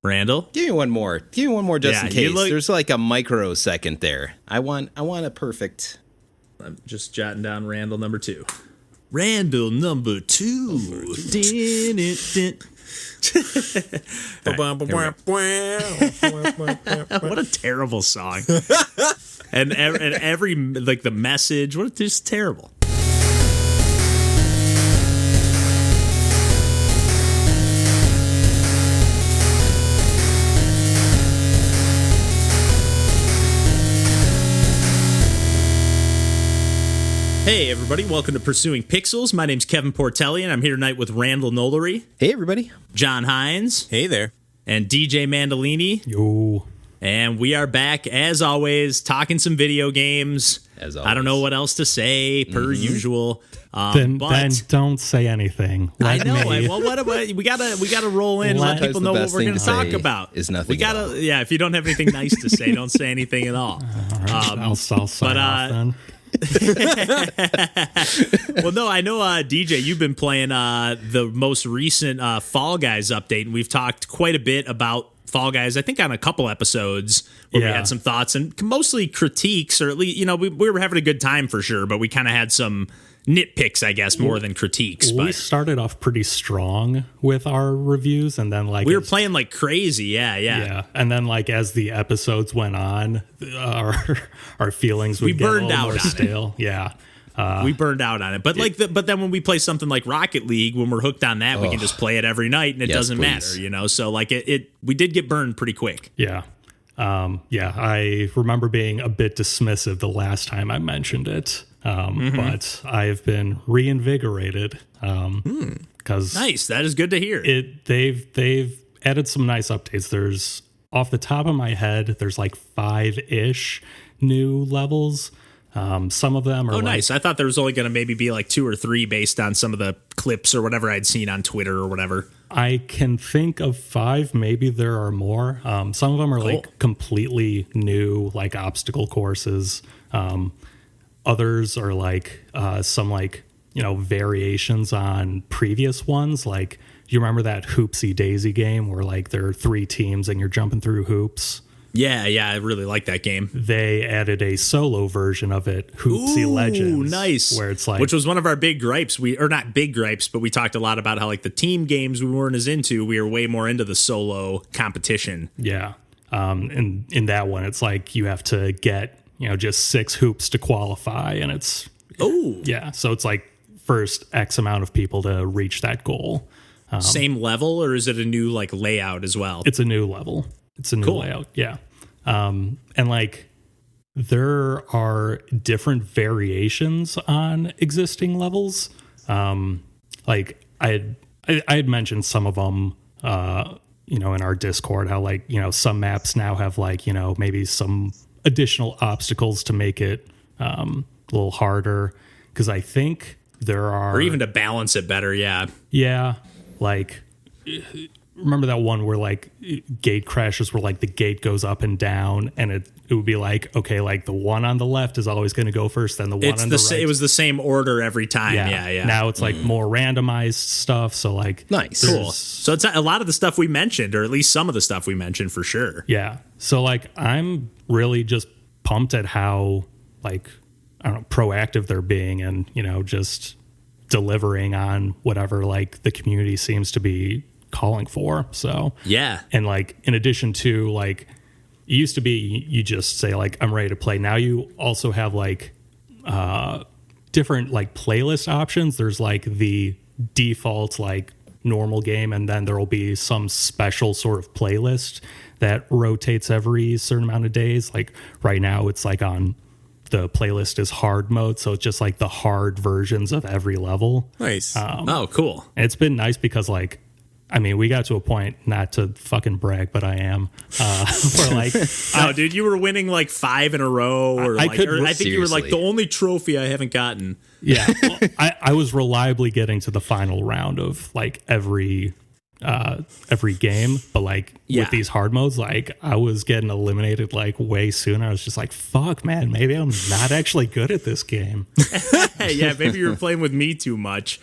Randall? Give me one more. Give me one more just in case. Look, there's like a microsecond there. I want a perfect. I'm just jotting down Randall number 2. Randall number 2. Din it, din. What a terrible song. and every like the message, what just terrible. Hey everybody, welcome to Pursuing Pixels. My name's Kevin Portelli, and I'm here tonight with Randall Nolery. Hey everybody. John Hines. Hey there. And DJ Mandolini. Yo. And we are back, as always, talking some video games. As always. I don't know what else to say, per usual. Then don't say anything. I know. Well, what about we gotta roll in, let people know what we're gonna talk about. Is nothing. We gotta, yeah. If you don't have anything nice to say, don't say anything at all. All right, I'll sign off then. Well, no, I know, DJ, you've been playing the most recent Fall Guys update, and we've talked quite a bit about Fall Guys, I think on a couple episodes where we had some thoughts and mostly critiques, or at least, we were having a good time for sure, but we kind of had some nitpicks, I guess, more than critiques. We started off pretty strong with our reviews, and then we were playing like crazy, yeah. And then as the episodes went on, our feelings would get a little more stale. Yeah. We burned out on it, but but then when we play something like Rocket League, when we're hooked on that, we can just play it every night, and it doesn't matter, So we did get burned pretty quick. Yeah. I remember being a bit dismissive the last time I mentioned it. But I've been reinvigorated because nice. That is good to hear. They've added some nice updates. There's, off the top of my head, there's 5-ish new levels. Some of them are nice. I thought there was only going to maybe be 2 or 3 based on some of the clips or whatever I'd seen on Twitter or whatever. I can think of 5. Maybe there are more. Some of them are completely new, obstacle courses. Others are some variations on previous ones. You remember that Hoopsie Daisy game where there are 3 teams and you're jumping through hoops? Yeah, I really like that game. They added a solo version of it, Hoopsie Legends. Nice. Where it's which was one of our big gripes. Not big gripes, but we talked a lot about how the team games we weren't as into. We were way more into the solo competition. Yeah. And in that one, it's you have to get just 6 hoops to qualify, and it's so it's first X amount of people to reach that goal. Same level, or is it a new layout as well? It's a new level. It's a new layout, yeah. And there are different variations on existing levels. I had mentioned some of them, in our Discord, how some maps now have maybe some additional obstacles to make it a little harder, because I think there are, or even to balance it better. Yeah remember that one where gate crashes where the gate goes up and down, and it would be the one on the left is always going to go first, then the one on the right. It was the same order every time. Yeah. Now it's more randomized stuff, so nice, cool. So it's a lot of the stuff we mentioned, or at least some of the stuff we mentioned for sure. Yeah. So I'm really just pumped at how I don't know, proactive they're being, and just delivering on whatever the community seems to be calling for. So yeah. And in addition to it used to be you just say I'm ready to play. Now you also have different playlist options. There's the default normal game, and then there will be some special sort of playlist that rotates every certain amount of days. Right now it's on the playlist is hard mode, so it's just the hard versions of every level. Nice. Cool. And it's been nice because we got to a point, not to fucking brag, but I am, where no, dude, you were winning 5 in a row, or I think you were the only trophy I haven't gotten. Yeah. Well, I was reliably getting to the final round of every game, but with these hard modes, I was getting eliminated way sooner. I was just fuck, man, maybe I'm not actually good at this game. Yeah, maybe you were playing with me too much.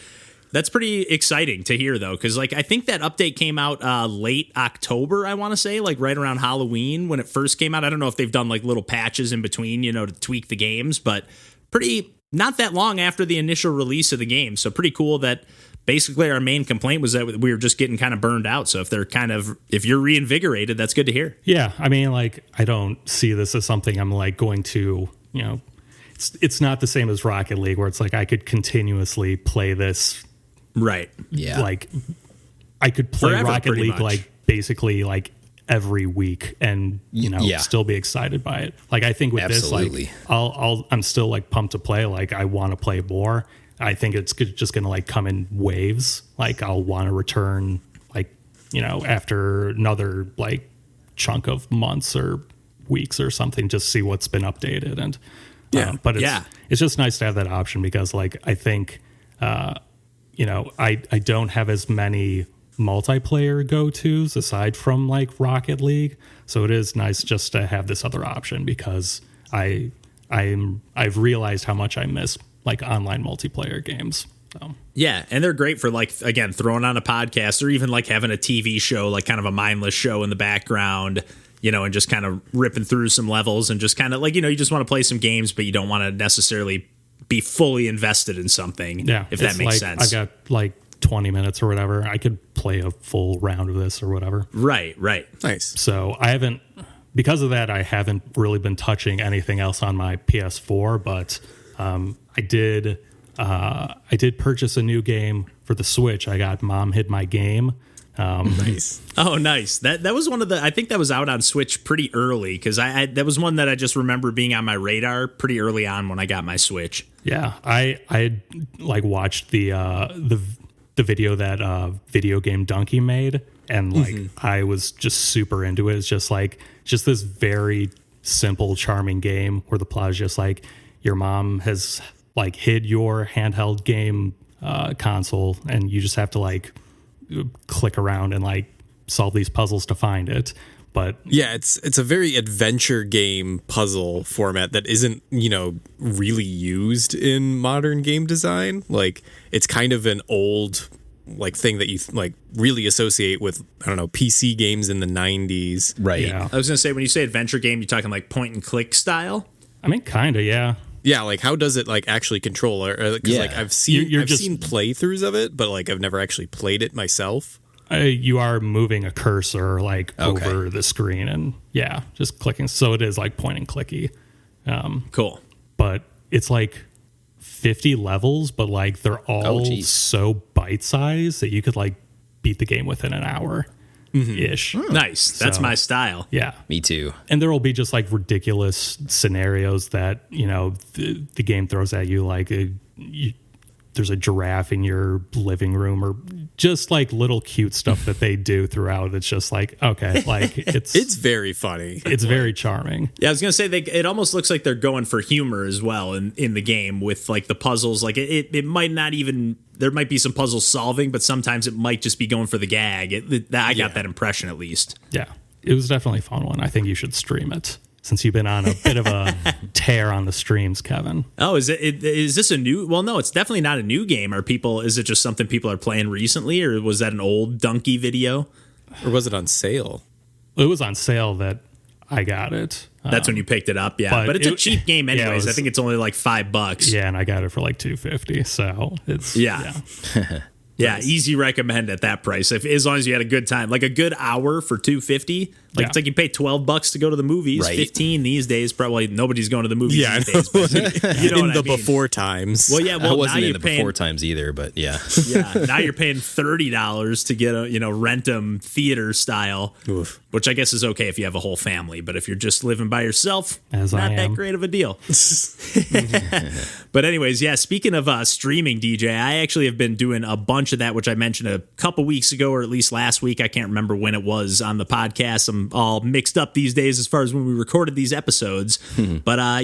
That's pretty exciting to hear, though, because like I think that update came out late October, I want to say, like right around Halloween when it first came out. I don't know if they've done like little patches in between, to tweak the games, but pretty not that long after the initial release of the game. So pretty cool that basically our main complaint was that we were just getting kind of burned out. So if you're reinvigorated, that's good to hear. Yeah, I mean, like I don't see this as something I'm like going to, it's not the same as Rocket League where it's like I could continuously play this. Right. Yeah. Like I could play Forever, Rocket pretty League much. like basically like every week and still be excited by it. Like I think with Absolutely. this, like I'm still like pumped to play. Like I want to play more. I think it's just going to like come in waves. Like I'll want to return like, after another like chunk of months or weeks or something, just see what's been updated. And but it's just nice to have that option because like I think I don't have as many multiplayer go-tos aside from like Rocket League, so it is nice just to have this other option because I've realized how much I miss like online multiplayer games. So. Yeah, and they're great for like again throwing on a podcast or even like having a TV show, like kind of a mindless show in the background. And just kind of ripping through some levels and just kind of like, you just want to play some games, but you don't want to necessarily be fully invested in something. Yeah, if that makes sense. I've got like 20 minutes or whatever. I could play a full round of this or whatever. Right. Nice. So because of that, I haven't really been touching anything else on my PS4, but I did purchase a new game for the Switch. I got Mom Hid My Game. Nice. Oh, nice. That was one of I think that was out on Switch pretty early because that was one that I just remember being on my radar pretty early on when I got my Switch. Yeah, I like watched the video that Video Game Donkey made, and like I was just super into it. It's just this very simple, charming game where the plot is just like your mom has like hid your handheld game console, and you just have to like click around and like solve these puzzles to find it. But yeah, it's a very adventure game puzzle format that isn't, really used in modern game design. Like it's kind of an old like thing that you like really associate with, I don't know, PC games in the 90s. Right. Yeah. I was going to say, when you say adventure game, you're talking like point and click style? I mean, kind of, yeah. Yeah, like how does it like actually control? Because like I've seen playthroughs of it, but like I've never actually played it myself. You are moving a cursor like over the screen and just clicking. So it is like point and clicky. Cool. But it's like 50 levels, but like they're all so bite sized that you could like beat the game within an hour ish. Nice. That's my style. Yeah. Me too. And there will be just like ridiculous scenarios that, the game throws at you, like there's a giraffe in your living room or just like little cute stuff that they do throughout. It's just like, okay, like it's very funny. It's very charming. Yeah, I was going to say it almost looks like they're going for humor as well in the game with like the puzzles. Like it might not even, there might be some puzzle solving, but sometimes it might just be going for the gag. I got that impression at least. Yeah, it was definitely a fun one. I think you should stream it since you've been on a bit of a tear on the streams, Kevin. Oh, is this a new? Well, no, it's definitely not a new game. Is it just something people are playing recently, or was that an old Donkey video? Or was it on sale? It was on sale that I got it. That's when you picked it up, yeah. But it's a cheap game anyways. I think it's only like $5. Yeah, and I got it for like $2.50. So it's Yeah, easy recommend at that price. As long as you had a good time, like a good hour for $2.50. Like it's like you pay $12 to go to the movies. Right. 15 these days. Probably nobody's going to the movies these days. But you know in what the I mean. before times. Well, yeah. Well, I wasn't now in you're the paying, before times either, but yeah. yeah. Now you're paying $30 to get a rent 'em theater style, which I guess is okay if you have a whole family. But if you're just living by yourself, not that great of a deal. But anyways, yeah. Speaking of streaming, DJ, I actually have been doing a bunch of that, which I mentioned a couple weeks ago, or at least last week. I can't remember when it was on the podcast. I'm all mixed up these days as far as when we recorded these episodes. But I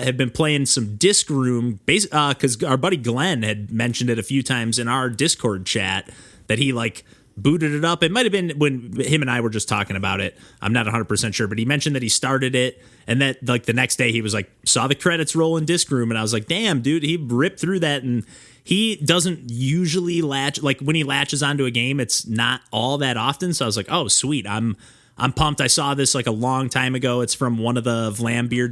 have been playing some Disc Room because our buddy Glenn had mentioned it a few times in our Discord chat that he like booted it up. It might have been when him and I were just talking about it. I'm not 100% sure, but he mentioned that he started it and that like the next day he was like, saw the credits roll in Disc Room. And I was like, damn, dude, he ripped through that. And he doesn't usually latch, like when he latches onto a game, it's not all that often. So I was like, oh, sweet. I'm pumped. I saw this like a long time ago. It's from one of the Vlambeer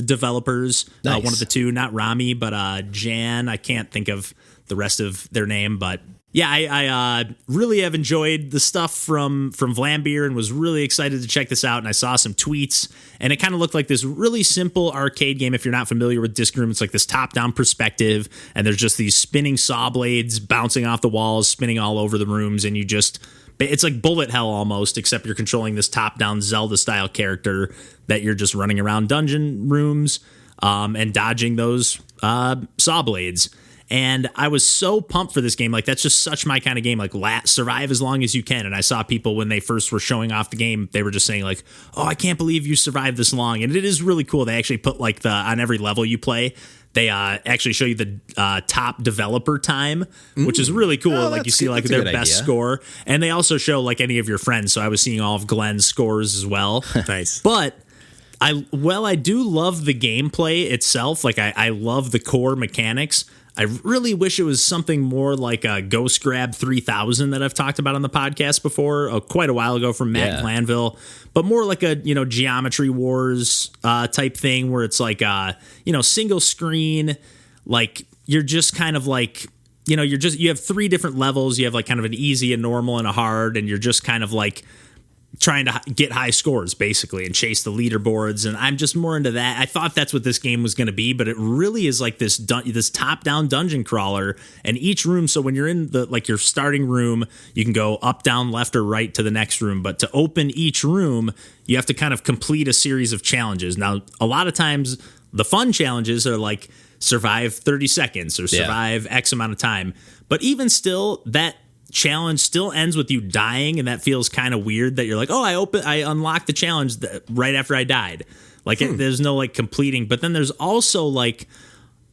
developers. Nice. One of the two, not Rami, but Jan. I can't think of the rest of their name, but yeah, I really have enjoyed the stuff from Vlambeer and was really excited to check this out. And I saw some tweets, and it kind of looked like this really simple arcade game. If you're not familiar with Disc Room, it's like this top-down perspective, and there's just these spinning saw blades bouncing off the walls, spinning all over the rooms, and it's like bullet hell almost, except you're controlling this top-down Zelda-style character that you're just running around dungeon rooms and dodging those saw blades. And I was so pumped for this game. Like, that's just such my kind of game. Like, survive as long as you can. And I saw people when they first were showing off the game, they were just saying like, oh, I can't believe you survived this long. And it is really cool. They actually put like on every level you play, they actually show you the top developer time, which is really cool. Oh, like you see like their best score. And they also show like any of your friends. So I was seeing all of Glenn's scores as well. Nice. But I do love the gameplay itself. Like I love the core mechanics. I really wish it was something more like a Ghost Grab 3000 that I've talked about on the podcast before, quite a while ago from Matt Glanville, but more like a, Geometry Wars type thing where it's like, single screen, like you're just kind of like, you have 3 different levels. You have like kind of an easy, a normal, and a hard, and you're just kind of like trying to get high scores basically and chase the leaderboards, and I'm just more into that. I thought that's what this game was going to be, but it really is like this top-down dungeon crawler, and each room, so when you're in your starting room, you can go up, down, left, or right to the next room, but to open each room, you have to kind of complete a series of challenges. Now, a lot of times, the fun challenges are like survive 30 seconds or survive X amount of time, but even still, that challenge still ends with you dying, and that feels kind of weird that you're like, oh, I unlocked the challenge right after I died. Like there's no like completing, but then there's also like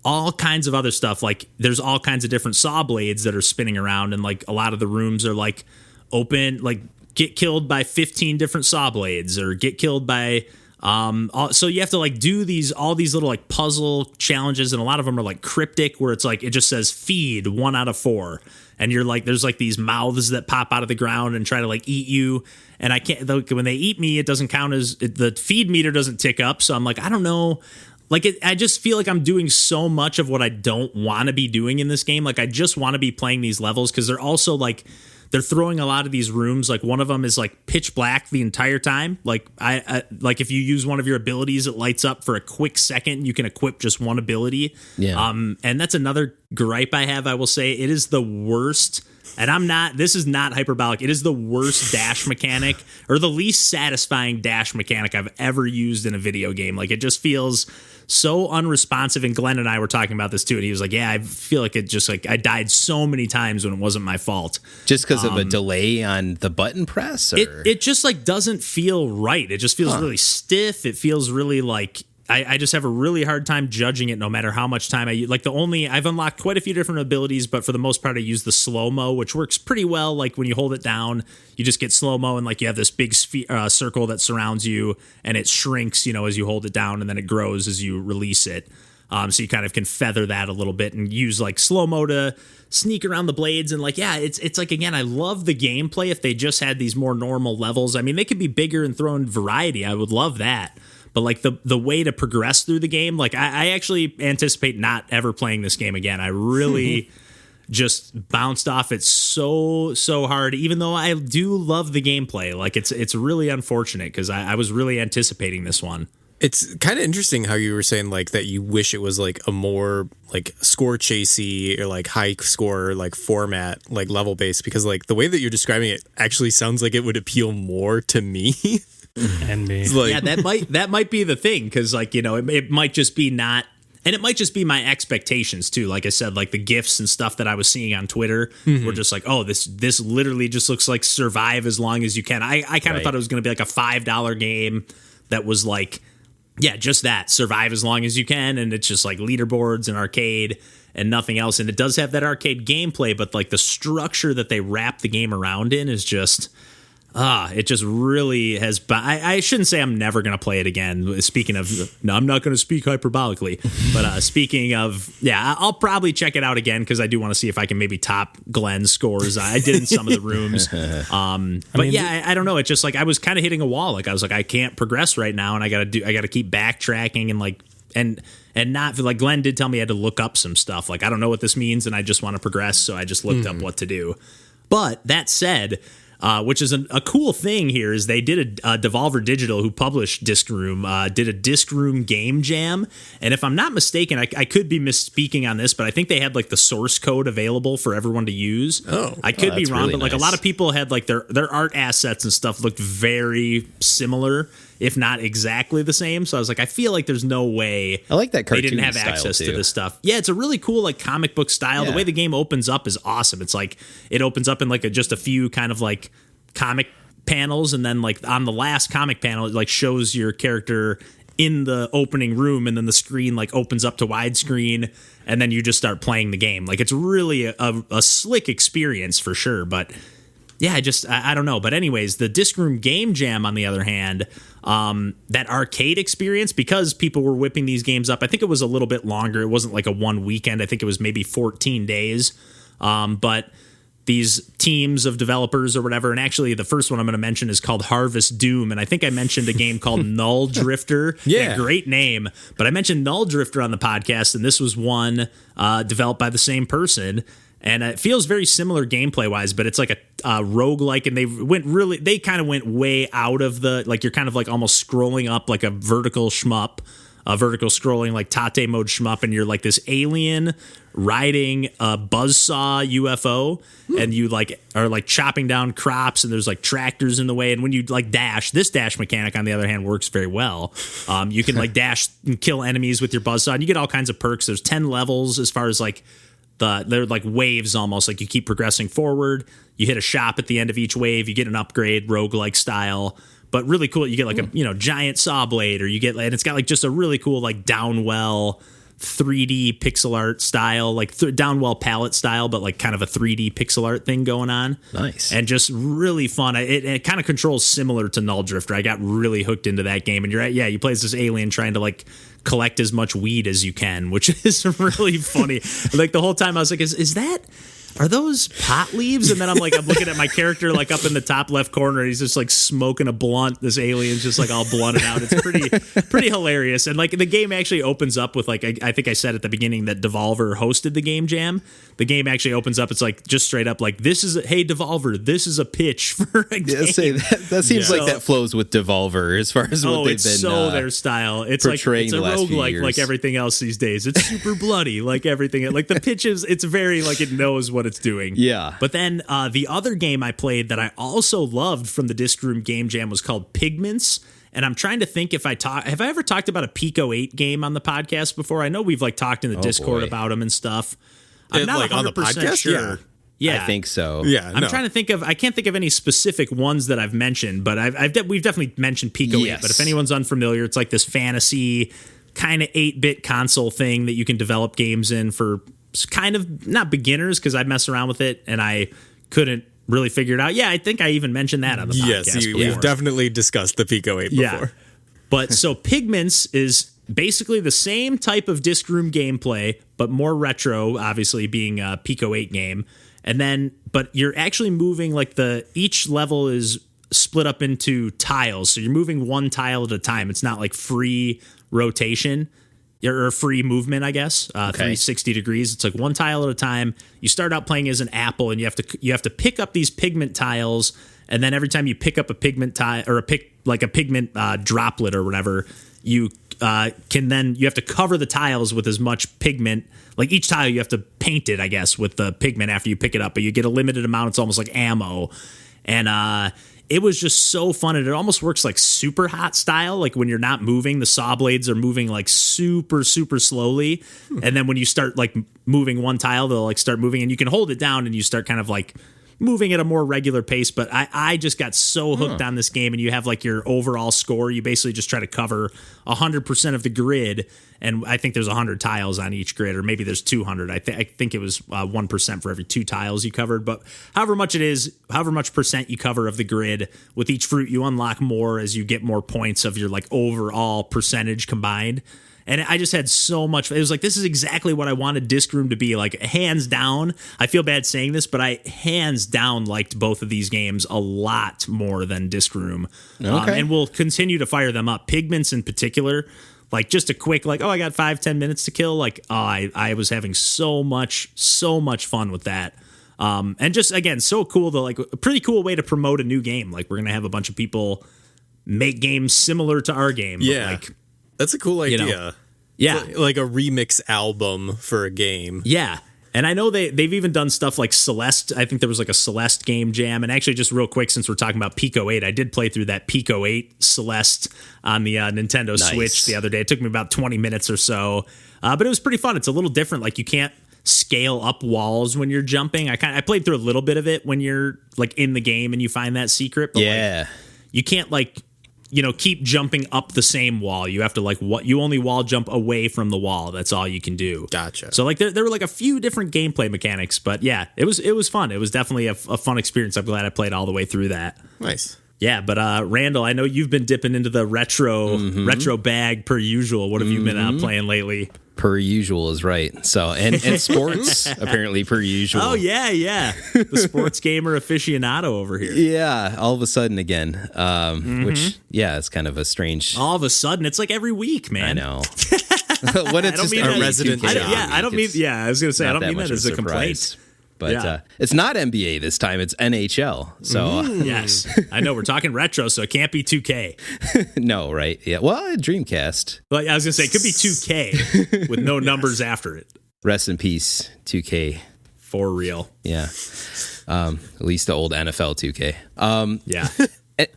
all kinds of other stuff. Like there's all kinds of different saw blades that are spinning around, and like a lot of the rooms are like open, like get killed by 15 different saw blades or get killed by so you have to like do all these little like puzzle challenges, and a lot of them are like cryptic where it's like it just says feed 1 out of 4. And you're like, there's like these mouths that pop out of the ground and try to like eat you. And I can't, when they eat me, it doesn't count as the feed meter doesn't tick up. So I'm like, I don't know. Like, I just feel like I'm doing so much of what I don't want to be doing in this game. Like, I just want to be playing these levels because they're also like, they're throwing a lot of these rooms. Like one of them is like pitch black the entire time. Like I like if you use one of your abilities, it lights up for a quick second. You can equip just one ability. Yeah. And that's another gripe I have. I will say it is the worst. And this is not hyperbolic. It is the worst dash mechanic, or the least satisfying dash mechanic I've ever used in a video game. Like it just feels so unresponsive. And Glenn and I were talking about this too, and he was like, yeah, I feel like it just like I died so many times when it wasn't my fault. Just because of a delay on the button press? Or? It just like doesn't feel right. It just feels really stiff. It feels really like I just have a really hard time judging it no matter how much time I use. Like I've unlocked quite a few different abilities, but for the most part I use the slow-mo, which works pretty well. Like when you hold it down, you just get slow-mo, and like you have this big circle that surrounds you, and it shrinks, as you hold it down, and then it grows as you release it. So you kind of can feather that a little bit and use like slow-mo to sneak around the blades. And like, yeah, it's like, again, I love the gameplay if they just had these more normal levels. I mean, they could be bigger and throw in variety. I would love that. But like the way to progress through the game, like I actually anticipate not ever playing this game again. I really just bounced off it so hard, even though I do love the gameplay. Like it's really unfortunate because I was really anticipating this one. It's kind of interesting how you were saying like that you wish it was like a more like score chasey or like high score like format, like level based, because like the way that you're describing it actually sounds like it would appeal more to me. And me. Like, yeah, that might be the thing, because like, it might just be not, and it might just be my expectations too. Like I said, like the GIFs and stuff that I was seeing on Twitter were just like, oh, this literally just looks like survive as long as you can. I kind of thought it was going to be like a $5 game that was like, yeah, just that, survive as long as you can, and it's just like leaderboards and arcade. and nothing else. And it does have that arcade gameplay, but like the structure that they wrap the game around in is just it just really has. I shouldn't say I'm never going to play it again. Speaking of, no, I'm not going to speak hyperbolically, but speaking of, yeah, I'll probably check it out again because I do want to see if I can maybe top Glenn's scores. I did in some of the rooms, I don't know. It's just like I was kind of hitting a wall. Like I was like, I can't progress right now, and I got to keep backtracking and like and not like Glenn did tell me I had to look up some stuff. Like I don't know what this means, and I just want to progress, so I just looked up what to do. But that said. Which is a cool thing here is they did a Devolver Digital, who published Disc Room, did a Disc Room game jam. And if I'm not mistaken, I could be misspeaking on this, but I think they had like the source code available for everyone to use. I could be wrong, really but like nice. A lot of people had like their art assets and stuff looked very similar, if not exactly the same. So I was like, I feel like there's no way I like that they didn't cartoon have style, access too. to this stuff. Yeah, it's a really cool like comic book style. Yeah. The way the game opens up is awesome. It's like it opens up in like just a few kind of like comic panels, and then like on the last comic panel it like shows your character in the opening room, and then the screen like opens up to widescreen, and then you just start playing the game. Like it's really a slick experience for sure. But yeah, I don't know. But anyways, the Disc Room game jam on the other hand, that arcade experience, because people were whipping these games up, I think it was a little bit longer. It wasn't like a one weekend. I think it was maybe 14 days. But these teams of developers or whatever, and actually the first one I'm going to mention is called Harvest Doom, and I think I mentioned a game called Null Drifter. Yeah. Great name, but I mentioned Null Drifter on the podcast, and this was one developed by the same person, and it feels very similar gameplay wise, but it's like a roguelike, and they kind of went way out of the, like you're kind of like almost scrolling up like a vertical shmup, a vertical scrolling like Tate mode shmup, and you're like this alien riding a buzzsaw UFO, and you like are like chopping down crops, and there's like tractors in the way, and when you like dash, this dash mechanic on the other hand works very well. You can like dash and kill enemies with your buzzsaw, and you get all kinds of perks. There's 10 levels as far as like they're like waves almost, like you keep progressing forward. You hit a shop at the end of each wave, you get an upgrade, roguelike style. But really cool, you get like a giant saw blade, or you get, and it's got like just a really cool like Downwell 3D pixel art style, like Downwell palette style, but like kind of a 3D pixel art thing going on. Nice. And just really fun. It kind of controls similar to Null Drifter. I got really hooked into that game, and you play as this alien trying to like collect as much weed as you can, which is really funny. Like the whole time I was like, are those pot leaves? And then I'm looking at my character like up in the top left corner, and he's just like smoking a blunt. This alien's just like all blunted out. It's pretty hilarious. And like the game actually opens up with like, I think I said at the beginning that Devolver hosted the game jam. The game actually opens up. It's like just straight up like, hey Devolver, this is a pitch for a game. That seems like that flows with Devolver as far as what they've it's been. So their style. It's like it's a the last few roguelike years. like everything else these days. It's super bloody like everything. Like the pitches, it's very like it knows what it's doing. Yeah. But then the other game I played that I also loved from the Disc Room game jam was called Pigments. And I'm trying to think have I ever talked about a PICO-8 game on the podcast before? I know we've like talked in the Discord about them and stuff. I'm not like 100% on the podcast? sure. Yeah. I think so. Yeah, I'm trying to think of. I can't think of any specific ones that I've mentioned, but we've definitely mentioned PICO-8. Yes. But if anyone's unfamiliar, it's like this fantasy kind of 8-bit console thing that you can develop games in for kind of not beginners, because I mess around with it and I couldn't really figure it out. Yeah, I think I even mentioned that on the podcast. Yes, we've definitely discussed the PICO-8 before. Yeah. But so Pigments is basically the same type of Disc Room gameplay, but more retro, obviously being a PICO-8 game. And then, but you're actually moving like each level is split up into tiles. So you're moving one tile at a time. It's not like free rotation or free movement, I guess. 360 degrees. It's like one tile at a time. You start out playing as an apple, and you have to pick up these pigment tiles. And then every time you pick up a pigment tile or a pigment droplet or whatever, you have to cover the tiles with as much pigment. Like each tile you have to paint it, I guess, with the pigment after you pick it up, but you get a limited amount. It's almost like ammo. And it was just so fun, and it almost works like super hot style. Like when you're not moving, the saw blades are moving like super, super slowly. And then when you start like moving one tile, they'll like start moving, and you can hold it down and you start kind of like moving at a more regular pace. But I just got so hooked on this game, and you have like your overall score. You basically just try to cover 100% of the grid, and I think there's 100 tiles on each grid, or maybe there's 200. I think it was 1% for every 2 tiles you covered. But however much it is, however much percent you cover of the grid, with each fruit you unlock more as you get more points of your like overall percentage combined. And I just had so much. It was like, this is exactly what I wanted Disc Room to be. Like, hands down, I feel bad saying this, but I hands down liked both of these games a lot more than Disc Room. Okay. And we'll continue to fire them up. Pigments in particular, like just a quick, like, oh, I got 5-10 minutes to kill. Like, I was having so much fun with that. And just, again, so cool, though, like a pretty cool way to promote a new game. Like, we're going to have a bunch of people make games similar to our game. Yeah. Like, that's a cool idea. You know, yeah. Like a remix album for a game. Yeah. And I know they've even done stuff like Celeste. I think there was like a Celeste game jam. And actually, just real quick, since we're talking about PICO-8, I did play through that PICO-8 Celeste on the Nintendo Switch the other day. It took me about 20 minutes or so. But it was pretty fun. It's a little different. Like, you can't scale up walls when you're jumping. I played through a little bit of it when you're like in the game and you find that secret. But like, you can't like, keep jumping up the same wall. You have to you only wall jump away from the wall. That's all you can do. Gotcha. So like there were like a few different gameplay mechanics, but yeah, it was fun. It was definitely a fun experience. I'm glad I played all the way through that. Nice. Yeah, but Randall, I know you've been dipping into the retro bag per usual. What have you been playing lately? Per usual is right. So and sports apparently per usual. Oh yeah. The sports gamer aficionado over here. Yeah, all of a sudden again. Which it's kind of a strange. All of a sudden, it's like every week, man. I know. What it's just a resident. I don't mean. Yeah, I was gonna say I don't mean that as a complaint. But it's not NBA this time. It's NHL. So yes, I know we're talking retro, so it can't be 2K. No, right? Yeah. Well, Dreamcast. Well, I was gonna say it could be 2K with no numbers after it. Rest in peace, 2K. For real. Yeah. At least the old NFL 2K. Yeah.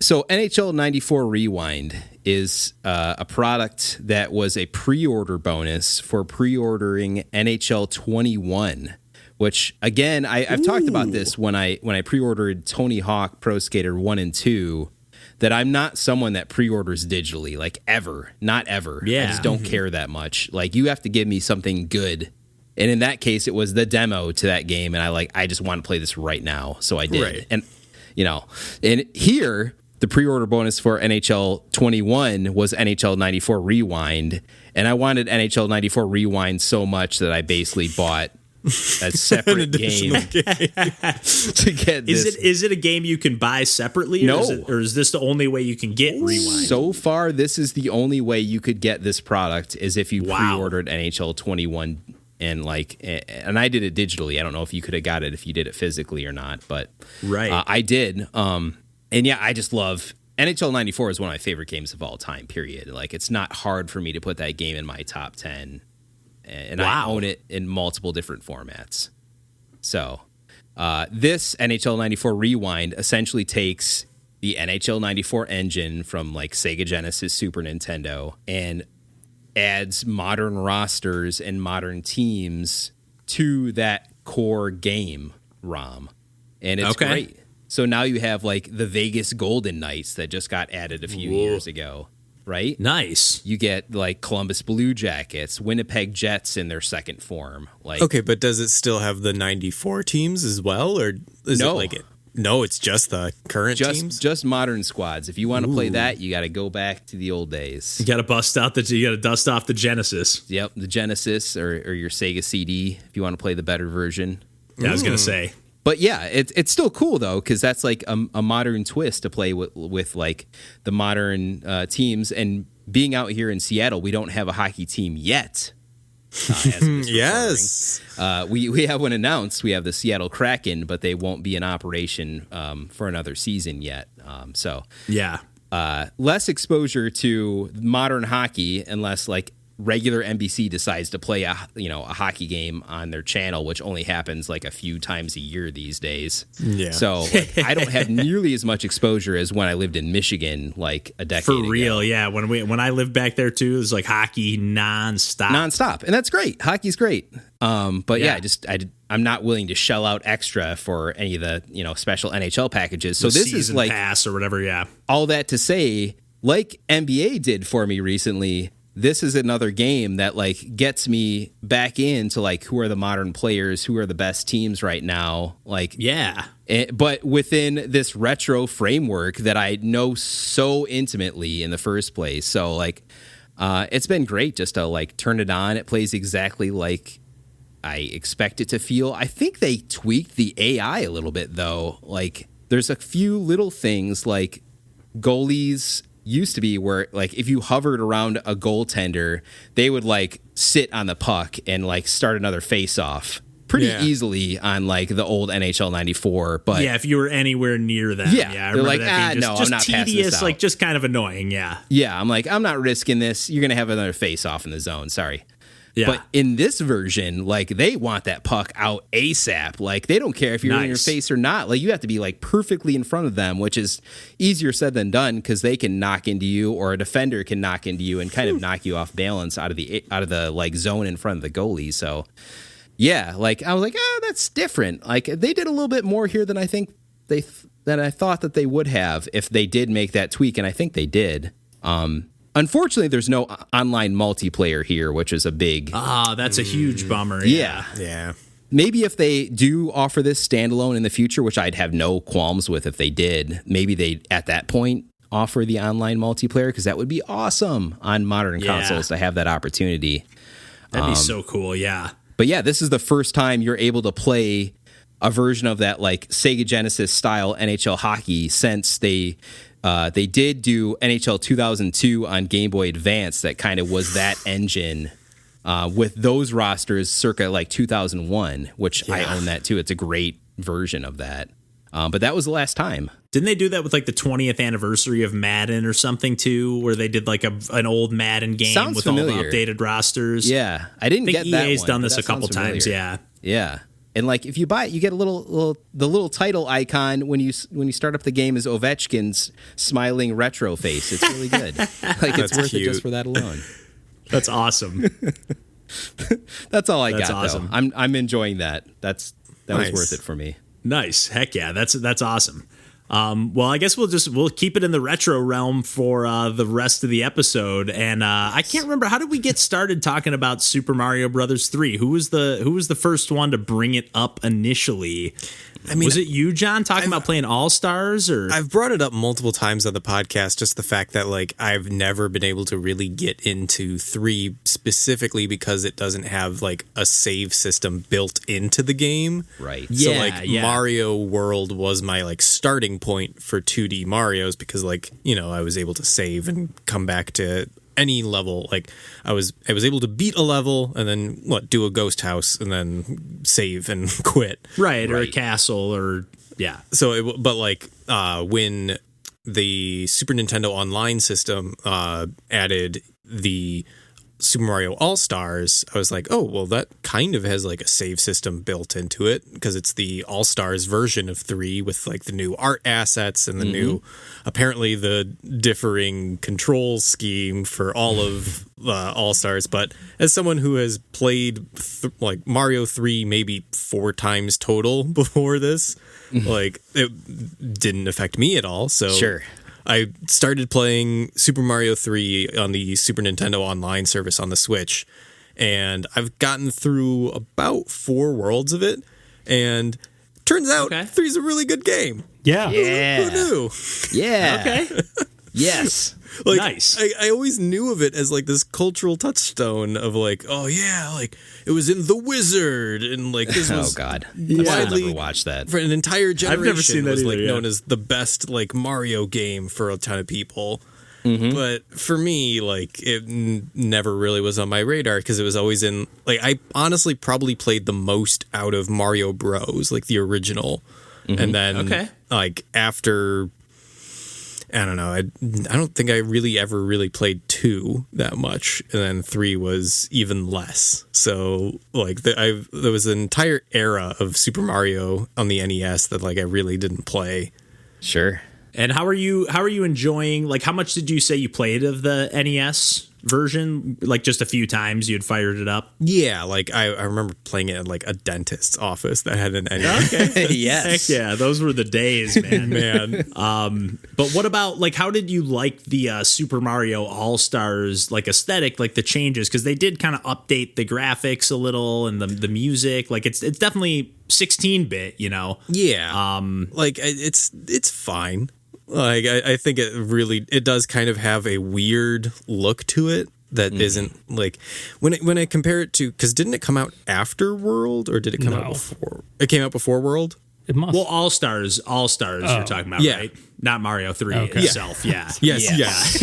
So NHL 94 Rewind is a product that was a pre-order bonus for pre-ordering NHL 21. Which again, I've talked about this when I pre-ordered Tony Hawk Pro Skater 1 and 2, that I'm not someone that pre-orders digitally, like ever, not ever. Yeah. I just don't care that much. Like, you have to give me something good, and in that case, it was the demo to that game, and I just want to play this right now, so I did. Right. And and here the pre-order bonus for NHL 21 was NHL 94 Rewind, and I wanted NHL 94 Rewind so much that I basically bought a separate game to get this. Is it a game you can buy separately? No. Or is this the only way you can get Rewind? So far, this is the only way you could get this product, is if you pre-ordered NHL 21 and I did it digitally. I don't know if you could have got it if you did it physically or not, but I did. And yeah, I just love NHL 94 is one of my favorite games of all time, period. Like, it's not hard for me to put that game in my top 10. And I own it in multiple different formats. So this NHL 94 Rewind essentially takes the NHL 94 engine from like Sega Genesis, Super Nintendo, and adds modern rosters and modern teams to that core game ROM. And it's great. So now you have like the Vegas Golden Knights that just got added a few years ago. Right? Nice. You get like Columbus Blue Jackets, Winnipeg Jets in their second form. Like, okay, but does it still have the 94 teams as well, or is it like it? No, it's just the current teams. Just modern squads. If you want to play that, you got to go back to the old days. You got to dust off the Genesis. Yep, the Genesis or your Sega CD if you want to play the better version. Yeah, I was gonna say. But yeah, it's still cool though, because that's like a modern twist to play with like the modern teams. And being out here in Seattle, we don't have a hockey team yet. Yes, we have one announced. We have the Seattle Kraken, but they won't be in operation for another season yet. So yeah, less exposure to modern hockey, unless like regular NBC decides to play a hockey game on their channel, which only happens like a few times a year these days. Yeah. So like, I don't have nearly as much exposure as when I lived in Michigan like a decade ago. For real, yeah. When I lived back there too, it was like hockey nonstop. And that's great. Hockey's great. But yeah, I'm not willing to shell out extra for any of the, special NHL packages. So this is like pass or whatever, yeah. All that to say, like NBA did for me recently, this is another game that like gets me back into like who are the modern players, who are the best teams right now, like but within this retro framework that I know so intimately in the first place. So like it's been great just to like turn it on. It plays exactly like I expect it to feel. I think they tweaked the AI a little bit though. Like there's a few little things like goalies used to be where like if you hovered around a goaltender, they would like sit on the puck and like start another face off pretty easily on like the old NHL 94. But yeah, if you were anywhere near them, I they're like, that no, I'm not tedious, passing this out. like just kind of annoying. Yeah, I'm like, I'm not risking this. You're gonna have another face off in the zone. Sorry. Yeah. But in this version, like they want that puck out ASAP. Like they don't care if you're in your face or not. Like you have to be like perfectly in front of them, which is easier said than done because they can knock into you or a defender can knock into you and kind of knock you off balance out of the like zone in front of the goalie. So yeah, like I was like, that's different. Like they did a little bit more here than I think than I thought that they would have if they did make that tweak, and I think they did. Unfortunately, there's no online multiplayer here, which is a big... that's a huge bummer. Yeah. Maybe if they do offer this standalone in the future, which I'd have no qualms with if they did, maybe they, at that point, offer the online multiplayer, because that would be awesome on modern consoles to have that opportunity. That'd be so cool, yeah. But yeah, this is the first time you're able to play a version of that like Sega Genesis style NHL hockey since they did do NHL 2002 on Game Boy Advance. That kind of was that engine with those rosters circa like 2001, which I own that too. It's a great version of that. But that was the last time. Didn't they do that with like the 20th anniversary of Madden or something too, where they did like an old Madden game with familiar. all the updated rosters? Yeah, I didn't get that. EA's done this a couple times. Yeah. And like if you buy it, you get the little title icon when you start up the game is Ovechkin's smiling retro face. It's really good. Like it's worth it just for that alone. That's awesome. That's all I got. Awesome. Though. I'm enjoying that. That was worth it for me. Nice. Heck yeah. That's awesome. Well, I guess we'll keep it in the retro realm for the rest of the episode. And I can't remember, how did we get started talking about Super Mario Brothers 3? Who was the first one to bring it up initially? I mean, was it you, John, talking about playing All-Stars? Or I've brought it up multiple times on the podcast, just the fact that like I've never been able to really get into 3 specifically because it doesn't have like a save system built into the game. Right. So Mario World was my like starting point for 2D Marios because like, I was able to save and come back to any level. Like I was able to beat a level and then do a ghost house and then save and quit. Right. Or a castle or So when the Super Nintendo Online system added the Super Mario All-Stars, I was like, oh, well, that kind of has like a save system built into it because it's the All-Stars version of 3 with like the new art assets and the new, apparently the differing control scheme for all of All-Stars. But as someone who has played like Mario 3 maybe 4 times total before this, like it didn't affect me at all. So sure. I started playing Super Mario 3 on the Super Nintendo Online service on the Switch, and I've gotten through about 4 worlds of it, and turns out 3 is a really good game. Yeah. Who knew? Yeah. Okay. Yes. Like, nice. I always knew of it as like this cultural touchstone of like, oh yeah, like it was in The Wizard and like this was God. widely I've never watched that. for an entire generation. I've never seen that was either, like known as the best like Mario game for a ton of people. But for me, like it never really was on my radar because it was always in like I honestly probably played the most out of Mario Bros, like the original, and then like after. I don't know. I don't think I really ever really played 2 that much, and then 3 was even less. So like there was an entire era of Super Mario on the NES that like I really didn't play. Sure. And how are you enjoying, like, how much did you say you played of the NES version? Like, just a few times you'd fired it up? Yeah, like I remember playing it at like a dentist's office that had an NES. Okay. Yes. Heck yeah, those were the days, man. Man. But what about, like, how did you like the Super Mario All-Stars, like, aesthetic, like the changes? Because they did kind of update the graphics a little and the music. Like, it's definitely 16-bit, you know? Yeah. Like it's fine. Like I think it does kind of have a weird look to it that isn't like when I compare it to, because didn't it come out after World or did it come out before? It came out before World? It must. Well, All-Stars you're talking about, Yeah. right? Not Mario 3 itself, yeah. Yes,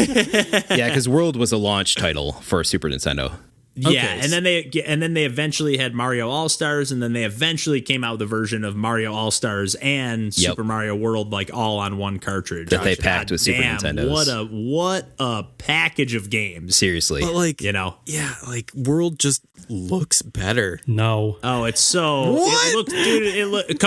Yeah, because World was a launch title for Super Nintendo. Yeah, Okay. and then they eventually had Mario All-Stars, and then they eventually came out with a version of Mario All-Stars and Super Mario World, like, all on one cartridge. That they packed with Super Nintendos. What a package of games. Seriously. But like, You know? yeah, like World just looks better. No. Oh, it's so What? It looks, dude.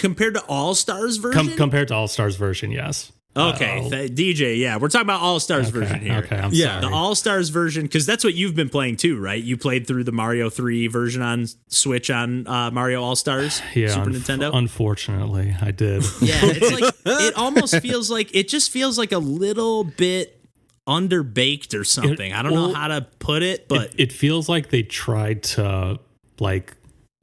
Compared to All-Stars version. Compared to All Stars version, yes. Okay, DJ, yeah, we're talking about All-Stars version here. Okay, I'm Yeah. sorry. The All-Stars version, because that's what you've been playing too, right? You played through the Mario 3 version on Switch on Mario All-Stars, Super Nintendo? Unfortunately, I did. Yeah, it's like, it almost feels like, it just feels like a little bit underbaked or something. I don't know how to put it, but It feels like they tried to, like,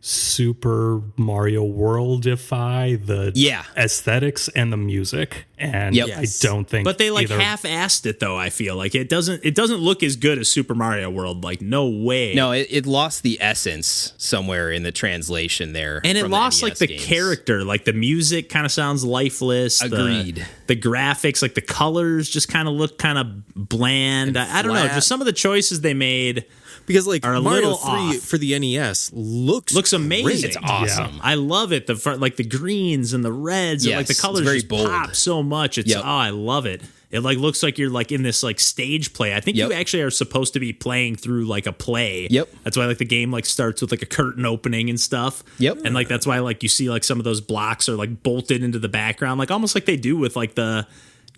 Super Mario Worldify the aesthetics and the music, and I don't think. But they like either. half-assed it though. I feel like it doesn't look as good as Super Mario World. Like, no way. No, it lost the essence somewhere in the translation there, And it from the lost like NES the games. character. Like the music kind of sounds lifeless. Agreed. The graphics, like the colors, just kind of look kind of bland. I don't know. flat. Just some of the choices they made. Because like Are a Mario little 3 off. for the NES looks Amazing. great. It's awesome. I love it. Like the greens and the reds, and like the Yes, colors it's very just bold. pop so much. It's I love it. It like looks like you're like in this like stage play. I think you actually are supposed to be playing through like a play. Yep. That's why like the game like starts with like a curtain opening and stuff. Yep. And like that's why like you see like some of those blocks are like bolted into the background, like almost like they do with like the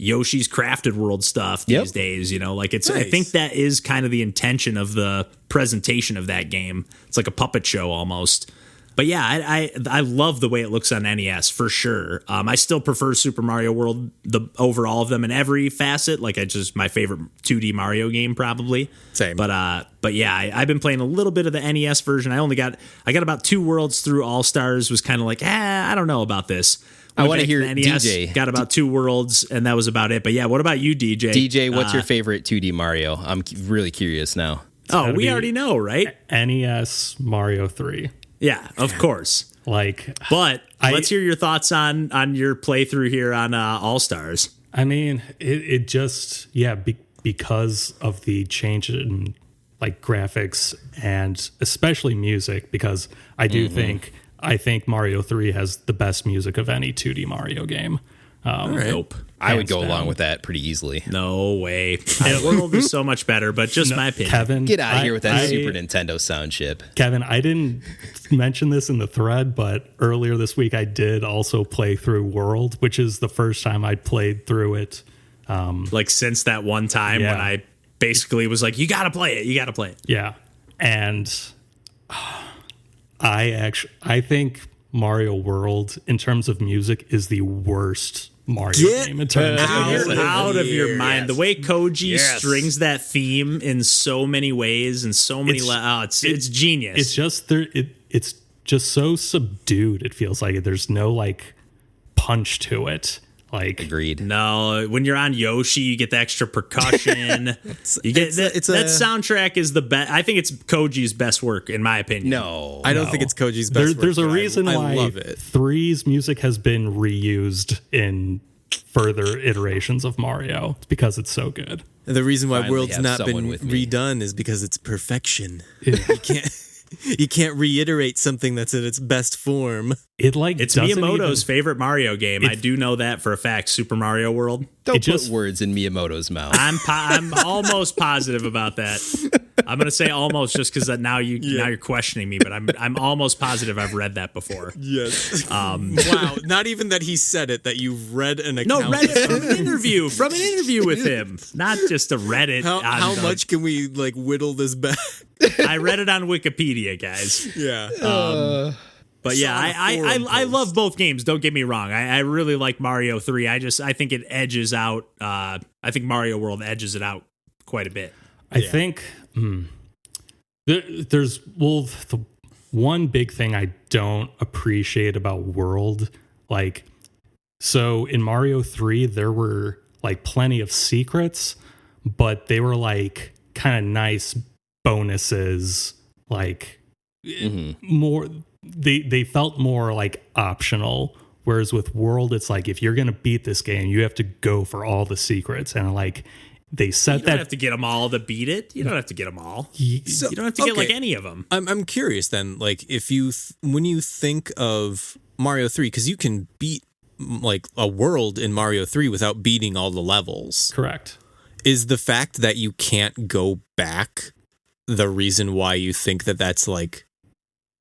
Yoshi's Crafted World stuff these days, you know, like it's, I Nice. think that is kind of the intention of the presentation of that game. It's like a puppet show almost. But yeah, I love the way it looks on NES for sure. I still prefer Super Mario World, the overall of them in every facet. Like it's just my favorite 2D Mario game probably. Same. But yeah, I've been playing a little bit of the NES version. I got about 2 worlds through All Stars. Was kind of like, I don't know about this. I want to Went hear back to the NES, DJ. Got about 2 worlds, and that was about it. But yeah, what about you, DJ? DJ, what's your favorite 2D Mario? I'm really curious now. Oh, we be- already know, right? NES Mario 3. Yeah, of course. Like, But let's hear your thoughts on your playthrough here on All Stars. I mean, it just, because of the change in like graphics and especially music, because I do I think Mario 3 has the best music of any 2D Mario game. Nope. I would go down. along with that pretty easily. No way. The world is so much better, but just my opinion. Kevin, Get out of here with that I- Super Nintendo sound chip. Kevin, I didn't mention this in the thread, but earlier this week I did also play through World, which is the first time I played through it. Like since that one time when I basically was like, you got to play it. You got to play it. Yeah. And I think Mario World, in terms of music, is the worst Mario game in terms of You're music. out of your mind. Yes. The way Koji Yes. strings that theme in so many ways and so many it's genius. It's just it's just so subdued. It feels like there's no like punch to it. Like Agreed. No, when you're on Yoshi, you get the extra percussion. You get that soundtrack is the best. I think it's Koji's best work, in my opinion. No. I don't think it's Koji's best work, there's a but reason I why love it. 3's music has been reused in further iterations of Mario. It's because it's so good. And the reason why Finally World's have not been someone with me. redone is because it's perfection. You can't. You can't reiterate something that's in its best form. It's Miyamoto's favorite Mario game. I do know that for a fact. Super Mario World. Don't put words in Miyamoto's mouth. I'm almost positive about that. I'm gonna say almost just because now you're questioning me, but I'm almost positive I've read that before. Yes. Wow. Not even that he said it. That you've read an account. No, read it from an interview with him, not just a Reddit. How much can we whittle this back? I read it on Wikipedia, guys. Yeah. But yeah, I love both games. Don't get me wrong. I really like Mario 3. I think it edges out. I think Mario World edges it out quite a bit. I think there's the one big thing I don't appreciate about World. So in Mario 3, there were plenty of secrets, but they were kind of nice bonuses. More. They felt more optional, whereas with World, it's if you're gonna beat this game, you have to go for all the secrents, and they said you don't have to get them all to beat it. You don't have to get them all. You don't have to get any of them. I'm curious then, if you when you think of Mario 3, because you can beat a world in Mario 3 without beating all the levels. Correct. Is the fact that you can't go back the reason why you think that's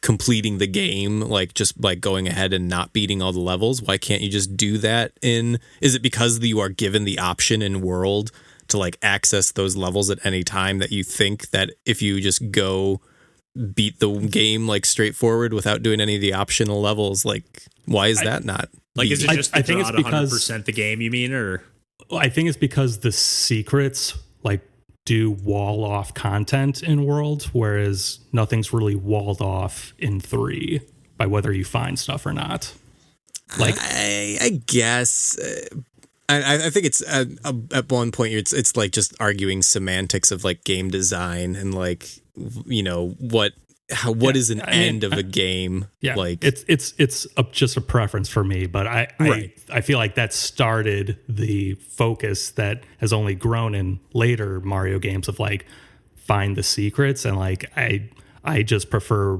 completing the game, just going ahead and not beating all the levels? Why can't you just do that is it because you are given the option in World to access those levels at any time, that you think that if you just go beat the game straightforward without doing any of the optional levels, why is that not is it just I think it's because 100% the game, you mean? Or I think it's because the secrets do wall off content in World, whereas nothing's really walled off in 3 by whether you find stuff or not. I guess I think it's at one point it's just arguing semantics of game design and what is an end of a game. Yeah, it's just a preference for me, but I feel that started the focus that has only grown in later Mario games of find the secrets, and I just prefer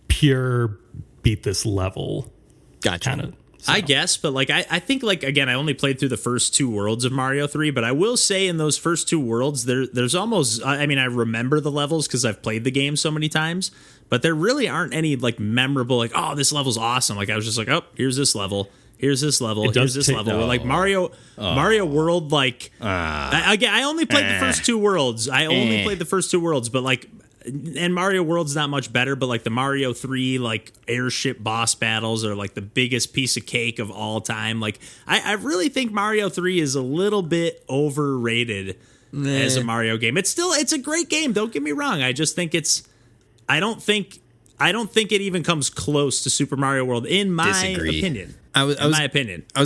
pure beat this level. Gotcha. Kinda, I guess, but I think again, I only played through the first 2 worlds of Mario 3, but I will say in those first 2 worlds, there's almost, I remember the levels because I've played the game so many times, but there really aren't any memorable, oh, this level's awesome. I was just oh, here's this level. Here's this level. Here's this level. Where, Mario World, I only played the first 2 worlds. But and Mario World's not much better, but the Mario 3 airship boss battles are the biggest piece of cake of all time. I really think Mario 3 is a little bit overrated as a Mario game. It's a great game, don't get me wrong. I just think I don't think it even comes close to Super Mario World in my opinion. I was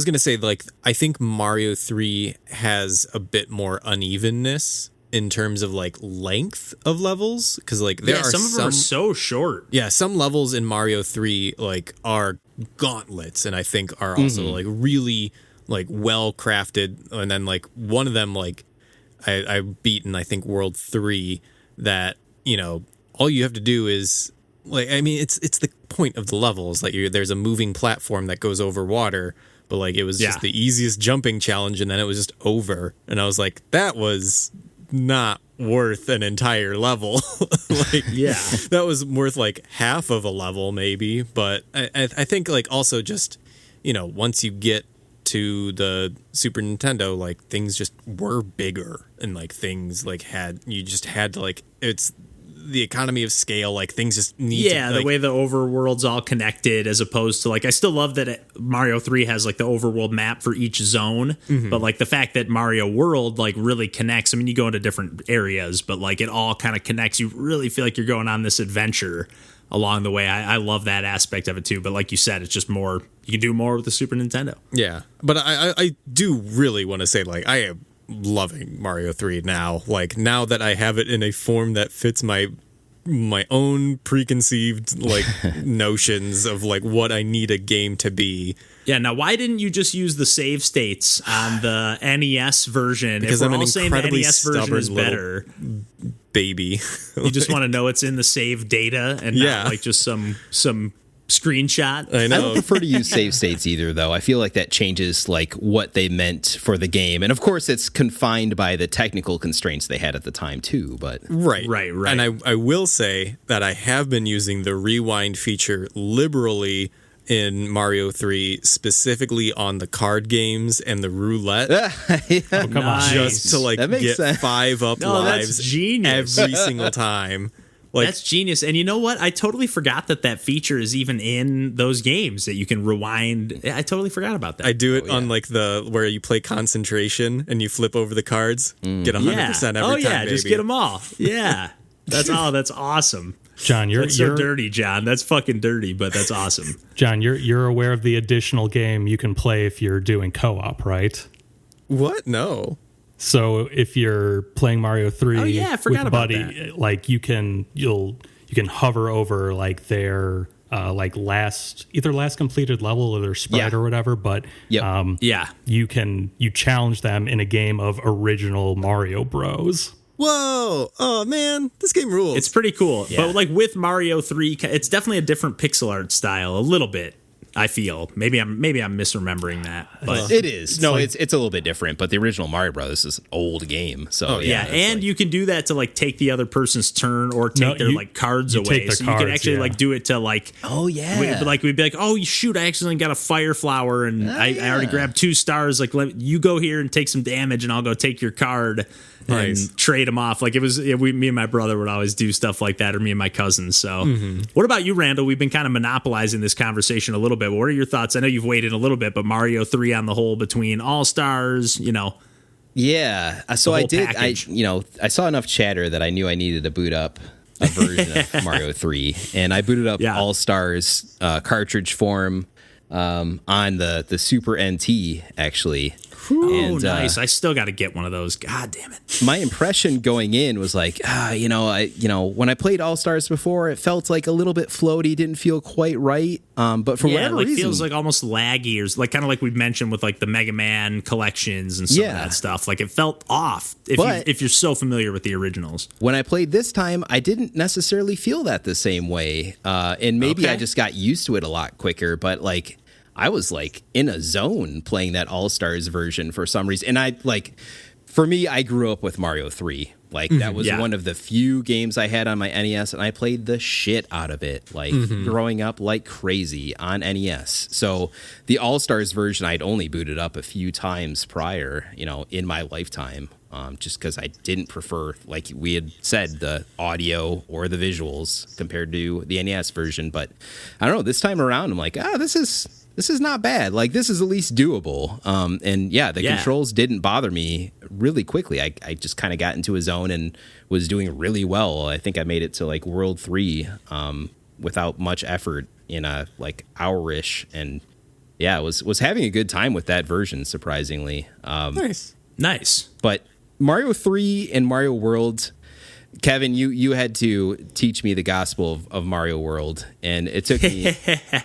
going to say I think Mario 3 has a bit more unevenness in terms of length of levels, because there are some of them are so short. Yeah, some levels in Mario 3 are gauntlets, and I think are also really well crafted. And then one of them I beat in I think World 3 that all you have to do is it's the point of the levels there's a moving platform that goes over water, but it was just the easiest jumping challenge, and then it was just over, and I was that was not worth an entire level. That was worth half of a level maybe, but I think also just once you get to the Super Nintendo, things just were bigger, and things you just had to it's the economy of scale, things just need to, the way the overworld's all connected, as opposed to I still love that Mario 3 has the overworld map for each zone, but the fact that Mario World really connects. I mean, you go into different areas, but it all kind of connects. You really feel you're going on this adventure along the way. I love that aspect of it too, but like you said, it's just more, you can do more with the Super Nintendo. Yeah, but I do really want to say I am loving Mario 3 now. Now that I have it in a form that fits my own preconceived notions of what I need a game to be. Yeah, now why didn't you just use the save states on the NES version? Because if I'm we're an all saying the incredibly NES version is better. baby. You just want to know it's in the save data and not like just some screenshot. I know. I don't prefer to use save states either, though. I feel like that changes like what they meant for the game, and of course, it's confined by the technical constraints they had at the time too. But right. And I will say that I have been using the rewind feature liberally in Mario 3, specifically on the card games and the roulette. Come on. Just to like That makes get sense. 5 up No, that's lives genius. every single time. Like, That's genius. And you know what? I totally forgot that feature is even in those games that you can rewind. I totally forgot about that. I do it on like where you play concentration and you flip over the cards, get 100% every time. Baby. Just get them all. Yeah. That's awesome. John, That's so dirty, John. That's fucking dirty, but that's awesome. John, you're aware of the additional game you can play if you're doing co-op, right? What? No. So if you're playing Mario 3 I forgot with about Buddy, that. like you can hover over like their like either last completed level or their sprite or whatever, but you challenge them in a game of original Mario Bros. Whoa! Oh man, this game rules. It's pretty cool. But like with Mario 3, it's definitely a different pixel art style, a little bit. I feel maybe I'm misremembering that, but it is. No, it's a little bit different. But the original Mario Bros. Is an old game, so and you can do that to like take the other person's turn or take their like cards away. So you can actually like do it to like we'd be like, oh shoot, I accidentally got a fire flower and I already grabbed 2 stars. Like you go here and take some damage, and I'll go take your card. Nice. And trade them off. Like me and my brother would always do stuff like that, or me and my cousins. So, What about you, Randall? We've been kind of monopolizing this conversation a little bit. What are your thoughts? I know you've waited a little bit, but Mario 3 on the whole, between All Stars, Yeah. So I did. Package. I saw enough chatter that I knew I needed to boot up a version of Mario 3, and I booted up All Stars cartridge form on the Super NT actually. Oh, nice! I still got to get one of those. God damn it! My impression going in was like, when I played All Stars before, it felt like a little bit floaty, didn't feel quite right. But for whatever reason, feels like almost laggy, or like kind of like we mentioned with like the Mega Man collections and some of that stuff. Like it felt off if you're so familiar with the originals. When I played this time, I didn't necessarily feel that the same way, and maybe I just got used to it a lot quicker. But like, I was like in a zone playing that All-Stars version for some reason. And for me, I grew up with Mario 3. Like that was one of the few games I had on my NES, and I played the shit out of it, like growing up like crazy on NES. So the All-Stars version, I'd only booted up a few times prior, in my lifetime, just because I didn't prefer, like we had said, the audio or the visuals compared to the NES version. But I don't know, this time around, I'm like, this is not bad. Like, this is at least doable. The controls didn't bother me really quickly. I just kind of got into a zone and was doing really well. I think I made it to like World 3 without much effort in a like hour-ish. And was having a good time with that version, surprisingly. Nice. But Mario 3 and Mario World, Kevin, you had to teach me the gospel of Mario World, and it took me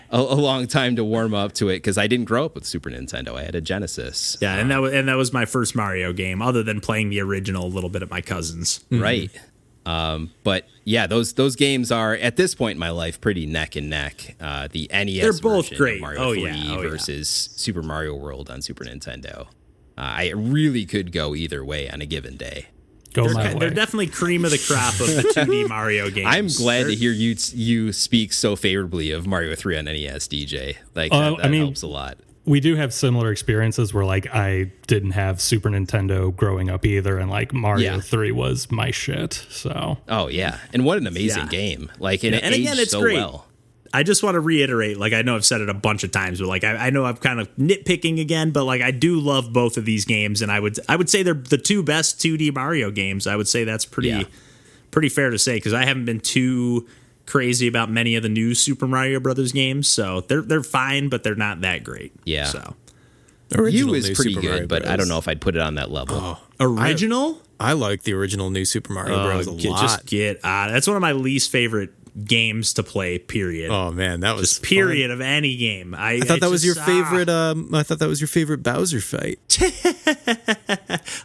a long time to warm up to it because I didn't grow up with Super Nintendo. I had a Genesis. Yeah, and that was my first Mario game, other than playing the original a little bit at my cousin's. Right. But yeah, those games are at this point in my life pretty neck and neck. The NES They're both version great. of Mario 3 versus Super Mario World on Super Nintendo. I really could go either way on a given day. They're definitely cream of the crop of the 2D Mario games. I'm glad to hear you speak so favorably of Mario 3 on NES, DJ. Like that helps a lot. We do have similar experiences where like I didn't have Super Nintendo growing up either, and like Mario 3 was my shit. So and what an amazing game! Like and again, it's so great. Well. I just want to reiterate, like I know I've said it a bunch of times, but like I know I'm kind of nitpicking again, but like I do love both of these games, and I would say they're the two best 2D Mario games. I would say that's pretty fair to say, because I haven't been too crazy about many of the new Super Mario Brothers games, so they're fine, but they're not that great. Yeah, so You is pretty Super good, Mario but Bros. I don't know if I'd put it on that level. Original? I like the original New Super Mario Bros. A lot. Just get that's one of my least favorite games to play, period. Oh man, that was just period of any game. I thought that was your favorite I thought that was your favorite Bowser fight.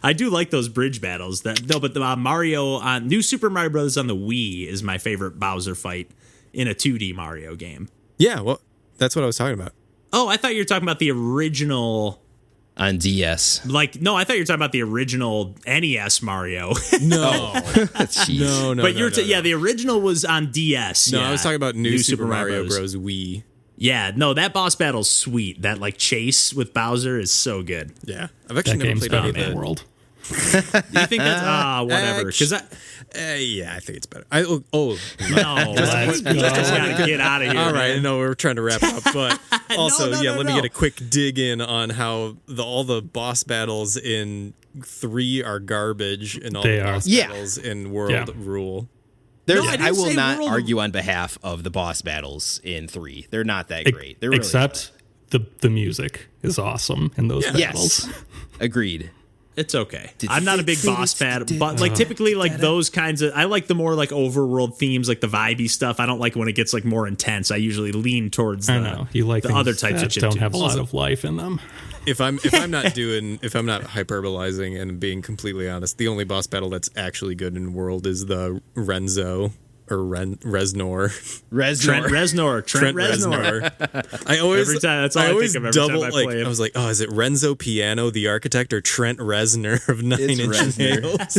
I do like those bridge battles. But the Mario, New Super Mario Bros. On the Wii is my favorite Bowser fight in a 2D Mario game. Yeah, well, that's what I was talking about. Oh, I thought you were talking about the original on DS. No, I thought you were talking about the original NES Mario. No, Jeez. no. But the original was on DS. No, yeah. I was talking about New Super Mario Bros. Wii. Yeah, no, that boss battle's sweet. That chase with Bowser is so good. Yeah, I've actually never played any of the world. Do you think that's whatever? Because yeah, I think it's better. no, let's gotta get out of here. All right, I know we're trying to wrap up, but also, let me get a no. quick dig in on how all the boss battles in 3 are garbage, and all the boss battles in World rule. I will not argue on behalf of the boss battles in 3. They're not that great. They're except the music is awesome in those battles. Yes, agreed. It's okay. I'm not a big boss battle, but typically those kinds of, I like the more overworld themes, like the vibey stuff. I don't like when it gets more intense. I usually lean towards you like the other types of that don't have a lot of life in them. If I'm not hyperbolizing and being completely honest, the only boss battle that's actually good in World is the Renzo or Reznor. Trent Reznor. I always every time, that's all I always think of every double time I play him. I was like, oh, is it Renzo Piano, the architect, or Trent Reznor of Nine Inch Nails?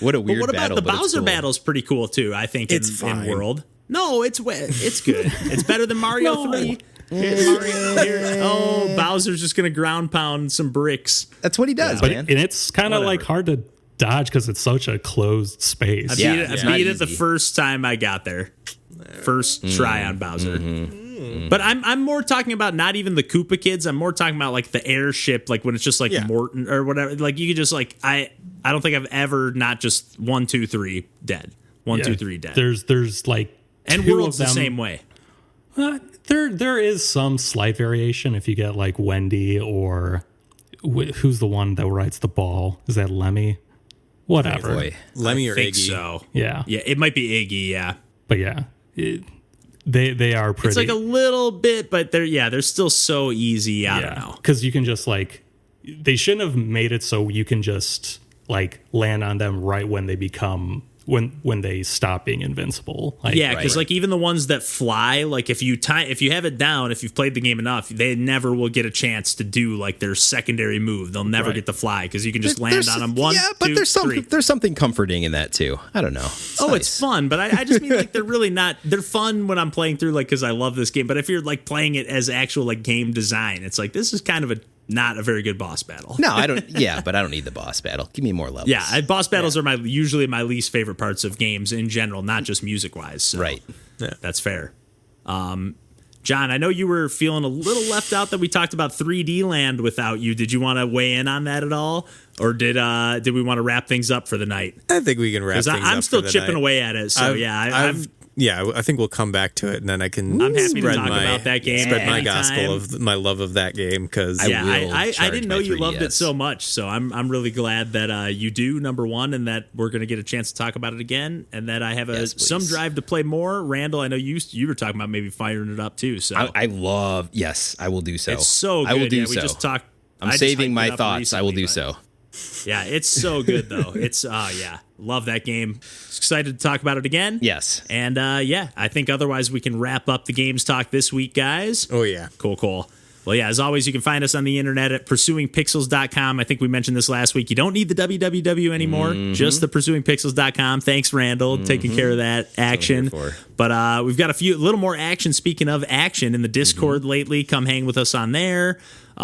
What a weird battle. But what about the Bowser cool. battle's pretty cool too, I think, in World. No, it's good. It's better than Mario 3. Bowser's just gonna ground pound some bricks. That's what he does, man. And it's kind of hard to dodge because it's such a closed space. I beat it the first time I got there. First try on Bowser. But I'm more talking about not even the Koopa kids. I'm more talking about the airship, when it's just Morton or whatever. You could just I don't think I've ever not just 1, 2, 3 dead. 1, 2, 3 dead. There's and World's the same way. There is some slight variation if you get Wendy or who's the one that rides the ball? Is that Lemmy? Whatever. Lemmy or think Iggy. So. Yeah. Yeah, it might be Iggy, yeah. But yeah, they are pretty. It's a little bit, but they're still so easy. I don't know. Because you can just they shouldn't have made it so you can just land on them right when they become when they stop being invincible. Because even the ones that fly, if you have it down, if you've played the game enough, they never will get a chance to do their secondary move. They'll never get to fly because you can just land on them. 1, 2, 3. There's something comforting in that too. I don't know. It's fun, but I just mean they're really not. They're fun when I'm playing through because I love this game. But if you're playing it as actual game design, it's this is kind of not a very good boss battle. No, I don't. Yeah, but I don't need the boss battle. Give me more levels. Yeah, boss battles are usually my least favorite parts of games in general, not just music wise. So right. Yeah. That's fair. John, I know you were feeling a little left out that we talked about 3D Land without you. Did you want to weigh in on that at all, or did we want to wrap things up for the night? I think we can wrap things up. I'm still chipping away at it. So I think we'll come back to it, and then I'm happy to talk about that game. Spread my gospel of my love of that game because I didn't know you loved it so much. So I'm really glad that you do, number one, and that we're going to get a chance to talk about it again, and that I have some drive to play more. Randall, I know you were talking about maybe firing it up too. So I love. Yes, I will do so. It's so good. I will do so. We just talked. I'm saving my thoughts. Recently, I will do so. Yeah, it's so good though. It's love that game. Excited to talk about it again. Yes. And I think otherwise we can wrap up the games talk this week, guys. Oh yeah. Cool. Well, yeah, as always, you can find us on the internet at pursuingpixels.com. I think we mentioned this last week. You don't need the www anymore, just the pursuingpixels.com. Thanks, Randall, taking care of that action. But we've got a little more action, speaking of action, in the Discord lately. Come hang with us on there. We're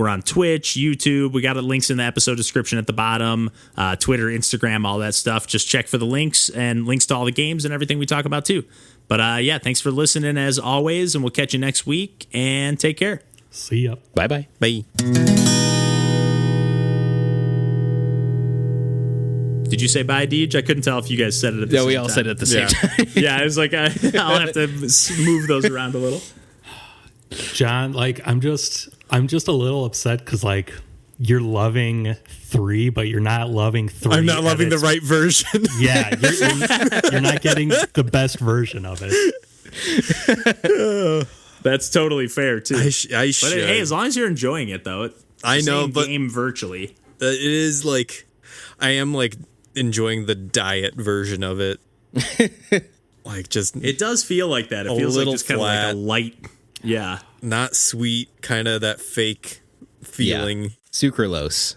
on Twitch, YouTube. We got links in the episode description at the bottom. Twitter, Instagram, all that stuff. Just check for the links and links to all the games and everything we talk about too. But thanks for listening as always, and we'll catch you next week. And take care. See ya. Bye. Did you say bye, Deej? I couldn't tell if you guys said it at the same time. Yeah, we all said it at the same time. Yeah, I was like, I'll have to move those around a little. John, I'm just a little upset because you're loving 3, but you're not loving 3. I'm not loving the right version. Yeah, you're not getting the best version of it. That's totally fair too. I should. But hey, as long as you're enjoying it, though, I know, but game virtually. It is like I am like enjoying the diet version of it. Like just it does feel like that. It feels like just kind of like a light, not sweet, kind of that fake feeling. Sucralose.